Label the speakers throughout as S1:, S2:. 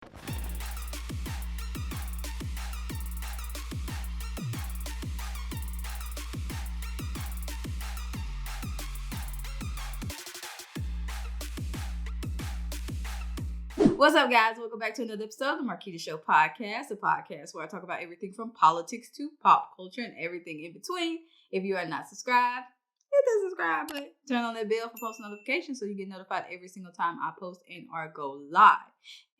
S1: What's up, guys? Welcome back to another episode of the Marquita Show podcast, a podcast where I talk about everything from politics to pop culture and everything in between. If you are not subscribed, hit the subscribe button. Turn on that bell for post notifications so you get notified every single time I post and or go live.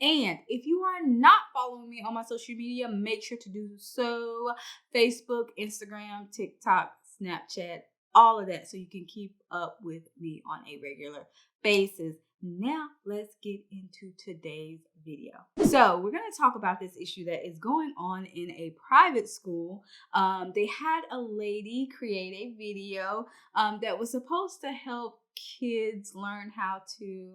S1: And if you are not following me on my social media, make sure to do so. Facebook, Instagram, TikTok, Snapchat, all of that, so you can keep up with me on a regular basis. Now, let's get into today's video. So we're going to talk about this issue that is going on in a private school. They had a lady create a video that was supposed to help kids learn how do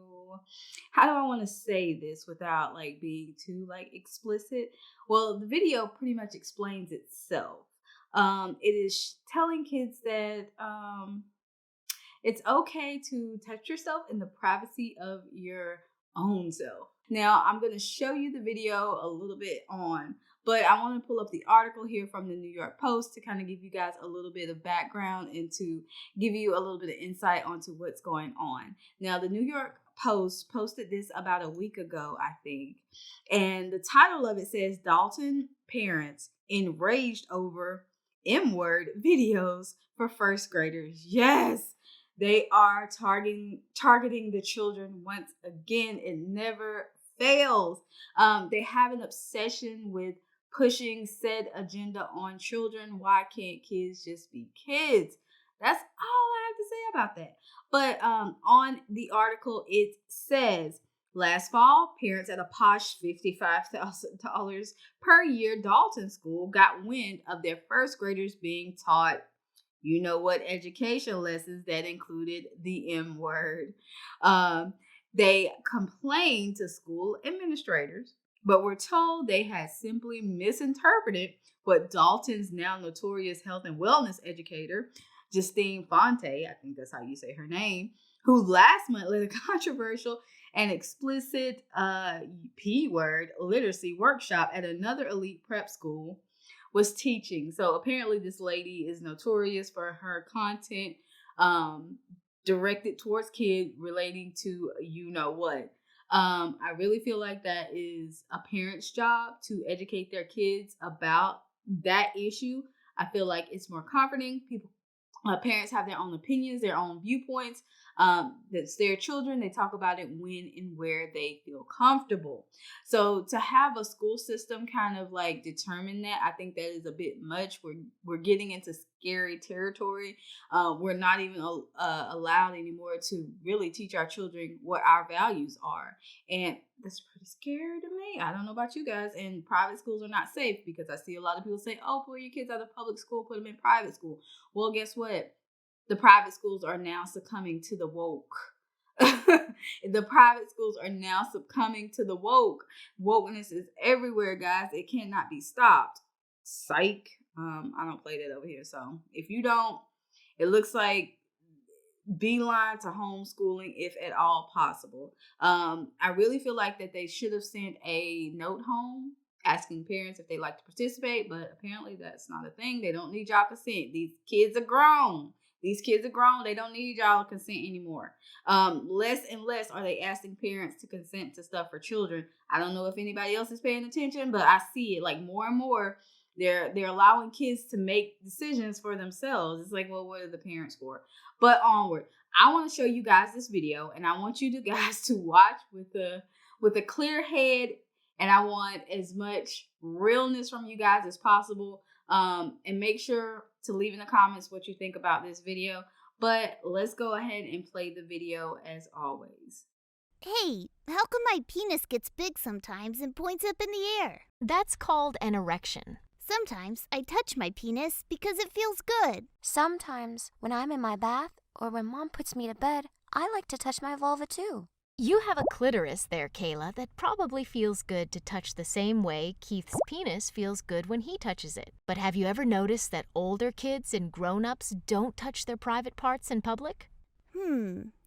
S1: I want to say this without like being too like explicit? Well, the video pretty much explains itself. It is telling kids that it's okay to touch yourself in the privacy of your own self. Now, I'm going to show you the video a little bit on, but I want to pull up the article here from the New York Post to kind of give you guys a little bit of background and to give you a little bit of insight onto what's going on. Now, the New York Post posted this about a week ago, I think, and the title of it says, "Dalton Parents Enraged Over M-Word Videos for First Graders." Yes! They are targeting the children once again. It never fails. They have an obsession with pushing said agenda on children. Why can't kids just be kids? That's all I have to say about that. But on the article, it says, last fall, parents at a posh $55,000 per year Dalton school got wind of their first graders being taught you know what education lessons that included the M word. They complained to school administrators, but were told they had simply misinterpreted what Dalton's now notorious health and wellness educator, Justine Fonte, I think that's how you say her name, who last month led a controversial and explicit P word literacy workshop at another elite prep school, was teaching. So apparently this lady is notorious for her content directed towards kids relating to you know what. I really feel like that is a parent's job to educate their kids about that issue. I feel like it's more comforting. Parents have their own opinions, their own viewpoints. That's their children. They talk about it when and where they feel comfortable. So to have a school system kind of like determine that, I think that is a bit much. We're getting into scary territory. We're not even allowed anymore to really teach our children what our values are. And that's pretty scary to me. I don't know about you guys. And private schools are not safe because I see a lot of people say, oh, pull your kids out of public school, put them in private school. Well, guess what? The private schools are now succumbing to the woke. The private schools are now succumbing to the woke. Wokeness is everywhere, guys. It cannot be stopped. Psych. I don't play that over here. So if you don't, it looks like beeline to homeschooling if at all possible. I really feel like that they should have sent a note home asking parents if they like to participate, but apparently that's not a thing. They don't need y'all consent. These kids are grown. They don't need y'all consent anymore. Less and less are they asking parents to consent to stuff for children. I don't know if anybody else is paying attention, but I see it like more and more. They're allowing kids to make decisions for themselves. It's like, well, what are the parents for? But onward. I want to show you guys this video, and I want you guys to watch with a clear head, and I want as much realness from you guys as possible. And make sure to leave in the comments what you think about this video. But let's go ahead and play the video as always.
S2: Hey, how come my penis gets big sometimes and points up in the air?
S3: That's called an erection.
S2: Sometimes I touch my penis because it feels good.
S4: Sometimes when I'm in my bath or when Mom puts me to bed, I like to touch my vulva too.
S3: You have a clitoris there, Kayla, that probably feels good to touch the same way Keith's penis feels good when he touches it. But have you ever noticed that older kids and grown-ups don't touch their private parts in public?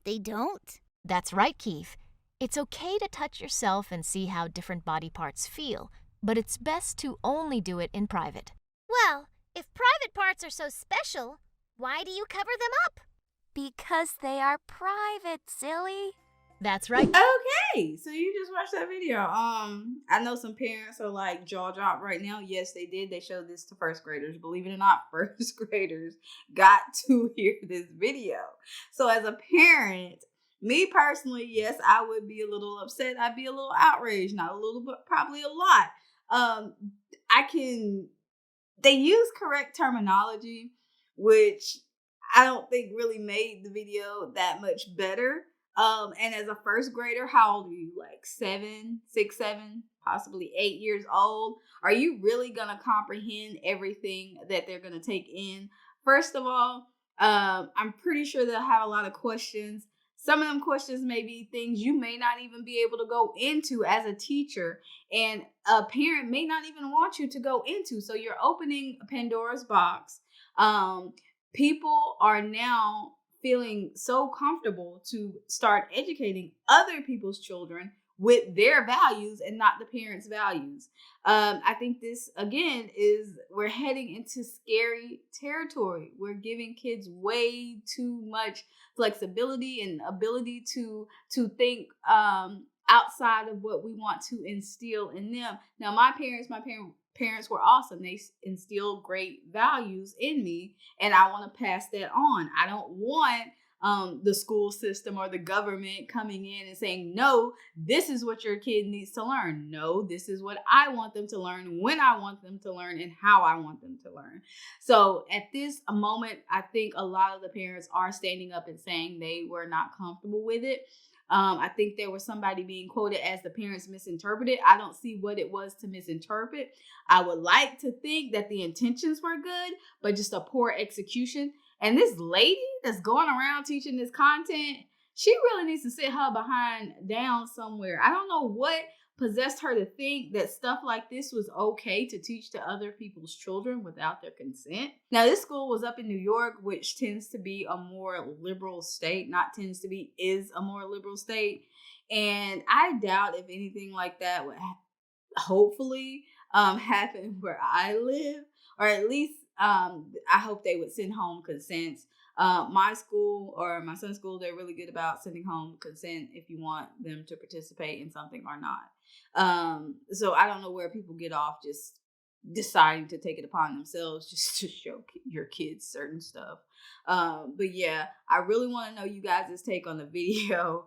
S2: They don't?
S3: That's right, Keith. It's okay to touch yourself and see how different body parts feel, but it's best to only do it in private.
S2: Well, if private parts are so special, why do you cover them up?
S4: Because they are private, silly.
S3: That's right.
S1: Okay, so you just watched that video. I know some parents are like jaw dropped right now. Yes, they did. They showed this to first graders. Believe it or not, first graders got to hear this video. So as a parent, me personally, yes, I would be a little upset. I'd be a little outraged, not a little, but probably a lot. Um, they use correct terminology, which I don't think really made the video that much better. And as a first grader, how old are you? Like 7, 6, 7, possibly 8 years old? Are you really gonna comprehend everything that they're gonna take in? First of all, I'm pretty sure they'll have a lot of questions. Some of them questions may be things you may not even be able to go into as a teacher, and a parent may not even want you to go into. So you're opening Pandora's box. People are now feeling so comfortable to start educating other people's children with their values and not the parents' values. I think this, again, we're heading into scary territory. We're giving kids way too much flexibility and ability to think outside of what we want to instill in them. Now, my parents were awesome. They instilled great values in me, and I want to pass that on. I don't want the school system or the government coming in and saying, no, this is what your kid needs to learn. No, this is what I want them to learn, when I want them to learn, and how I want them to learn. So at this moment, I think a lot of the parents are standing up and saying they were not comfortable with it. I think there was somebody being quoted as the parents misinterpreted. I don't see what it was to misinterpret. I would like to think that the intentions were good, but just a poor execution. And this lady that's going around teaching this content, she really needs to sit her behind down somewhere. I don't know what possessed her to think that stuff like this was okay to teach to other people's children without their consent. Now, this school was up in New York, which tends to be a more liberal state. Not tends to be, is a more liberal state. And I doubt if anything like that would hopefully happen where I live, or at least I hope they would send home consents. My school, or my son's school, they're really good about sending home consent if you want them to participate in something or not. So I don't know where people get off just deciding to take it upon themselves just to show your kids certain stuff. But yeah, I really want to know you guys' take on the video.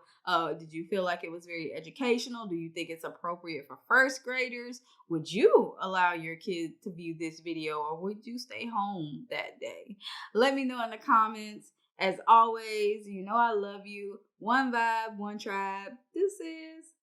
S1: Did you feel like it was very educational? Do you think it's appropriate for first graders? Would you allow your kid to view this video, or would you stay home that day? Let me know in the comments. As always, you know I love you. One vibe, one tribe. This is